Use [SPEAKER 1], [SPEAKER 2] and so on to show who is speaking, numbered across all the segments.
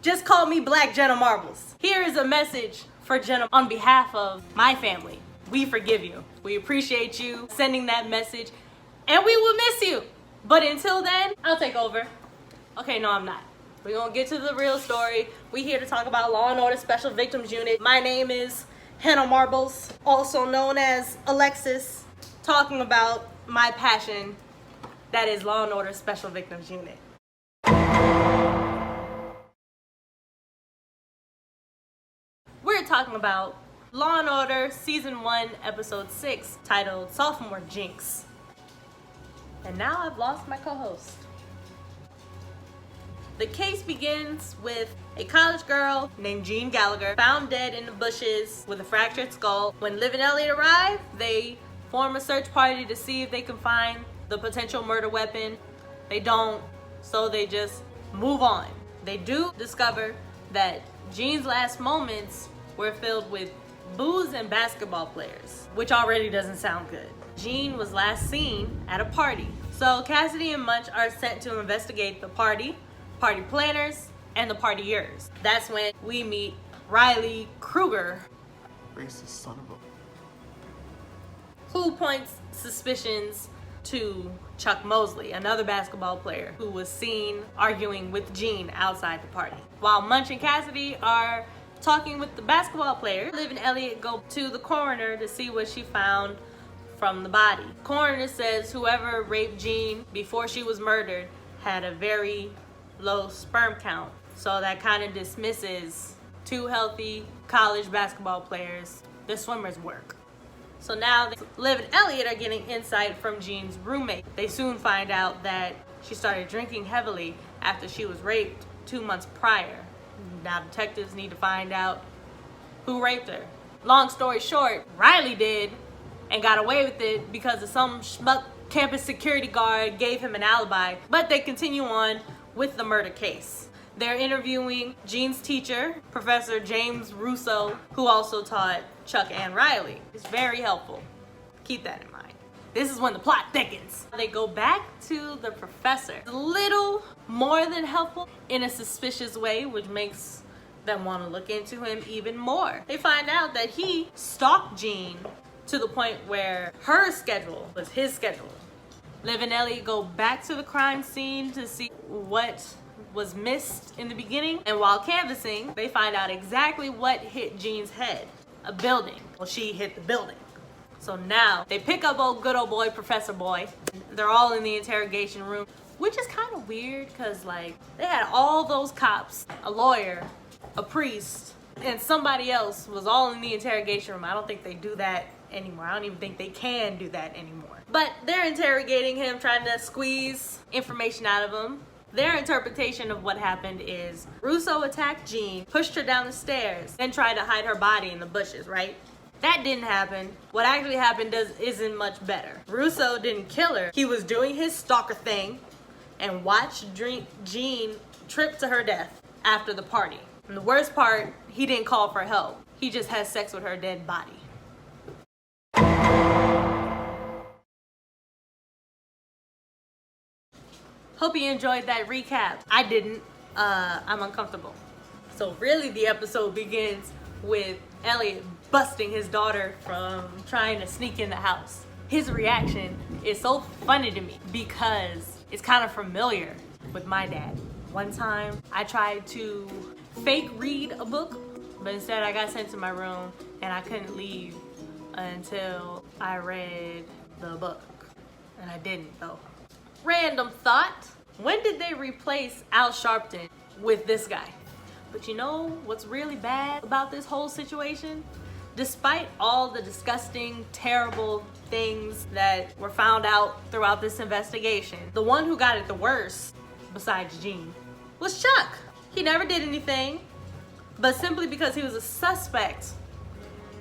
[SPEAKER 1] Just call me Black Jenna Marbles. Here is a message for Jenna on behalf of my family. We forgive you. We appreciate you sending that message, and we will miss you. But until then, I'll take over. Okay, no, I'm not. We're gonna get to the real story. We here to talk about Law & Order Special Victims Unit. My name is Hannah Marbles, also known as Alexis, talking about my passion, that is Law & Order Special Victims Unit. We're talking about Law & Order Season 1, Episode 6, titled Sophomore Jinx. And now I've lost my co-host. The case begins with a college girl named Jean Gallagher found dead in the bushes with a fractured skull. When Liv and Elliot arrive, they form a search party to see if they can find the potential murder weapon. They don't, so they just move on. They do discover that Jean's last moments were filled with booze and basketball players, which already doesn't sound good. Jean was last seen at a party. So Cassidy and Munch are sent to investigate the party planners, and the partiers. That's when we meet Riley Kruger,
[SPEAKER 2] Racist son of a...
[SPEAKER 1] who points suspicions to Chuck Mosley, another basketball player who was seen arguing with Jean outside the party. While Munch and Cassidy are talking with the basketball players, Liv and Elliot go to the coroner to see what she found from the body. Coroner says whoever raped Jean before she was murdered had a very low sperm count. So that kind of dismisses two healthy college basketball players, the swimmer's work. So now Liv and Elliot are getting insight from Jean's roommate. They soon find out that she started drinking heavily after she was raped 2 months prior. Now detectives need to find out who raped her. Long story short, Riley did and got away with it because of some schmuck campus security guard gave him an alibi, but they continue on with the murder case. They're interviewing Jean's teacher, Professor James Russo, who also taught Chuck and Riley. It's very helpful. Keep that in mind. This is when the plot thickens. They go back to the professor. A little more than helpful in a suspicious way, which makes them want to look into him even more. They find out that he stalked Jean to the point where her schedule was his schedule. Liv and Elliot go back to the crime scene to see what was missed in the beginning. And while canvassing, they find out exactly what hit Jean's head. A building. Well, she hit the building. So now they pick up good old boy, Professor Boy. They're all in the interrogation room, which is kind of weird because like they had all those cops, a lawyer, a priest, and somebody else was all in the interrogation room. I don't think they do that anymore. I don't even think they can do that anymore. But they're interrogating him, trying to squeeze information out of him. Their interpretation of what happened is Russo attacked Jean, pushed her down the stairs, then tried to hide her body in the bushes, right? That didn't happen. What actually happened isn't much better. Russo didn't kill her. He was doing his stalker thing and watched Jean trip to her death after the party. And the worst part, he didn't call for help. He just had sex with her dead body. Hope you enjoyed that recap. I didn't. I'm uncomfortable. So really the episode begins with Elliot busting his daughter from trying to sneak in the house. His reaction is so funny to me because it's kind of familiar with my dad. One time I tried to fake read a book, but instead I got sent to my room and I couldn't leave until I read the book. And I didn't though. Random thought. When did they replace Al Sharpton with this guy? But you know what's really bad about this whole situation? Despite all the disgusting, terrible things that were found out throughout this investigation, the one who got it the worst, besides Jean, was Chuck. He never did anything, but simply because he was a suspect,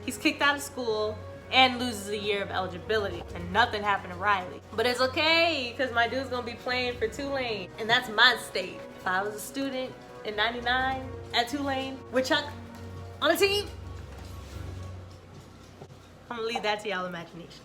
[SPEAKER 1] he's kicked out of school and loses a year of eligibility, and nothing happened to Riley. But it's okay, because my dude's gonna be playing for Tulane, and that's my state. If I was a student in 99 at Tulane with Chuck on the team, I'm gonna leave that to y'all imagination.